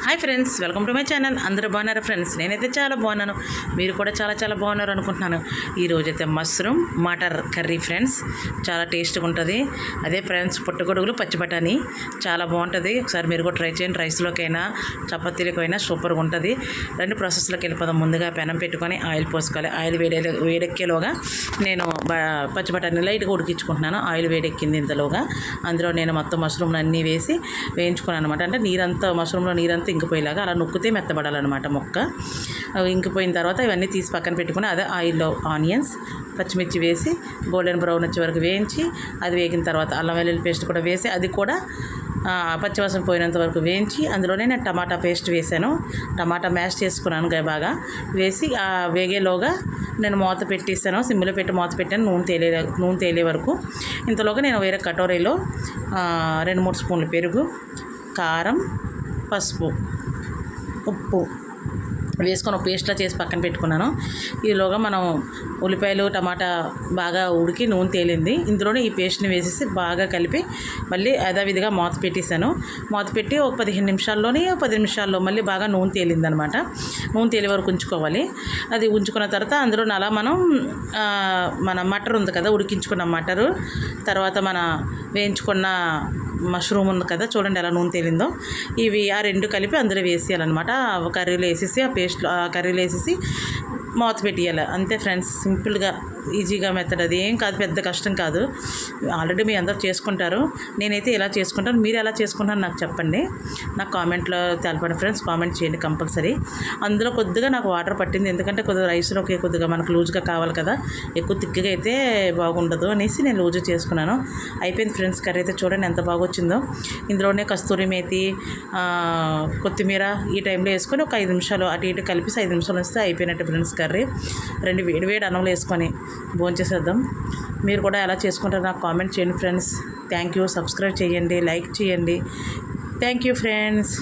Hi friends, welcome to my channel. అందరూ బాగున్నారా friends? నేనైతే చాలా బాగున్నాను. మీరు కూడా చాలా బాగున్నారు అనుకుంటున్నాను. ఈరోజు అయితే మష్రూమ్ మటర్ కర్రీ ఫ్రెండ్స్, చాలా టేస్ట్గా ఉంటుంది. అదే ఫ్రెండ్స్ పుట్టగొడుగులు పచ్చి బఠానీ చాలా బాగుంటుంది. ఒకసారి మీరు కూడా ట్రై చేయండి. రైస్లోకైనా చపాతీలకైనా సూపర్గా ఉంటుంది. రెండు ప్రాసెస్లోకి వెళ్ళిపోదాం. ముందుగా పెనం పెట్టుకొని ఆయిల్ పోసుకోవాలి. ఆయిల్ వేడెక్కేలోగా నేను పచ్చి బఠానీ లైట్గా ఉడికించుకుంటున్నాను. ఆయిల్ వేడెక్కింది ఇంతలోగా అందులో నేను మొత్తం మష్రూమ్లు అన్నీ వేసి వేయించుకున్నాను అనమాట. అంటే నీరంతా మష్రూమ్లో నీరంతా ఇంకిపోయేలాగా అలా నొక్కితే మెత్తబడాలన్నమాట ముక్క. ఇంకిపోయిన తర్వాత ఇవన్నీ తీసి పక్కన పెట్టుకుని అదే ఆయిల్లో ఆనియన్స్ పచ్చిమిర్చి వేసి గోల్డెన్ బ్రౌన్ వచ్చే వరకు వేయించి, అది వేగిన తర్వాత అల్లం వెల్లుల్లి పేస్ట్ కూడా వేసి అది కూడా పచ్చివాసన పోయినంత వరకు వేయించి అందులోనే నేను టమాటా పేస్ట్ వేసాను. టమాటా మ్యాష్ చేసుకున్నాను బాగా వేసి వేగేలోగా నేను మూత పెట్టేసాను. సిమ్లో పెట్టి మూత పెట్టాను నూనె తేలే వరకు. ఇంతలోగా నేను వేరే కటోరీలో 2-3 స్పూన్లు పెరుగు, కారం, పసుపు, ఉప్పు వేసుకొని పేస్ట్లా చేసి పక్కన పెట్టుకున్నాను. ఈలోగా మనం ఉల్లిపాయలు టమాటా బాగా ఉడికి నూనె తేలింది. ఇందులోనే ఈ పేస్ట్ని వేసేసి బాగా కలిపి మళ్ళీ యథావిధిగా మూత పెట్టేశాను. మూత పెట్టి ఒక 15 నిమిషాల్లోనే 10 నిమిషాల్లో మళ్ళీ బాగా నూనె తేలిందనమాట. నూనె తేలి వరకు ఉంచుకోవాలి. అది ఉంచుకున్న తర్వాత అందులో అలా మన మటర్ ఉంది కదా, ఉడికించుకున్న మటరు, తర్వాత మన వేయించుకున్న మష్రూమ్ ఉంది కదా, చూడండి ఎలా నూనె తేలిందో. ఇవి ఆ రెండు కలిపి అందులో వేసేయాలన్నమాట. కర్రీలో వేసేసి ఆ పేస్ట్లో కర్రీలో వేసేసి మూత పెట్టేయాలి. అంతే ఫ్రెండ్స్, సింపుల్గా ఈజీగా మెథడ్. అది ఏం కాదు, పెద్ద కష్టం కాదు. ఆల్రెడీ మీ అందరూ చేసుకుంటారు. నేనైతే ఇలా చేసుకుంటాను. మీరు ఎలా చేసుకుంటారు నాకు చెప్పండి. నాకు కామెంట్లో తెలపండి ఫ్రెండ్స్. కామెంట్ చేయండి కంపల్సరీ. అందులో కొద్దిగా నాకు వాటర్ పట్టింది, ఎందుకంటే కొద్దిగా రైస్లోకి కొద్దిగా మనకు లూజ్గా కావాలి కదా, ఎక్కువ తిక్కగా అయితే బాగుండదు అనేసి నేను లూజ్ చేసుకున్నాను. అయిపోయింది ఫ్రెండ్స్. కర్రీ అయితే చూడండి ఎంత బాగా వచ్చిందో. ఇందులోనే కస్తూరి మేతి, కొత్తిమీర ఈ టైంలో వేసుకొని ఒక 5 నిమిషాలు అటు ఇటు కలిపి 5 నిమిషాలు వస్తే అయిపోయినట్టు ఫ్రెండ్స్ కర్రీ. 2 వేడి అన్నంలో వేసుకొని భోంచేసేద్దాం. మీరు కూడా ఎలా చేసుకుంటారో నాకు కామెంట్ చేయండి ఫ్రెండ్స్. Thank you. సబ్స్క్రైబ్ చేయండి, లైక్ చేయండి. Thank you friends.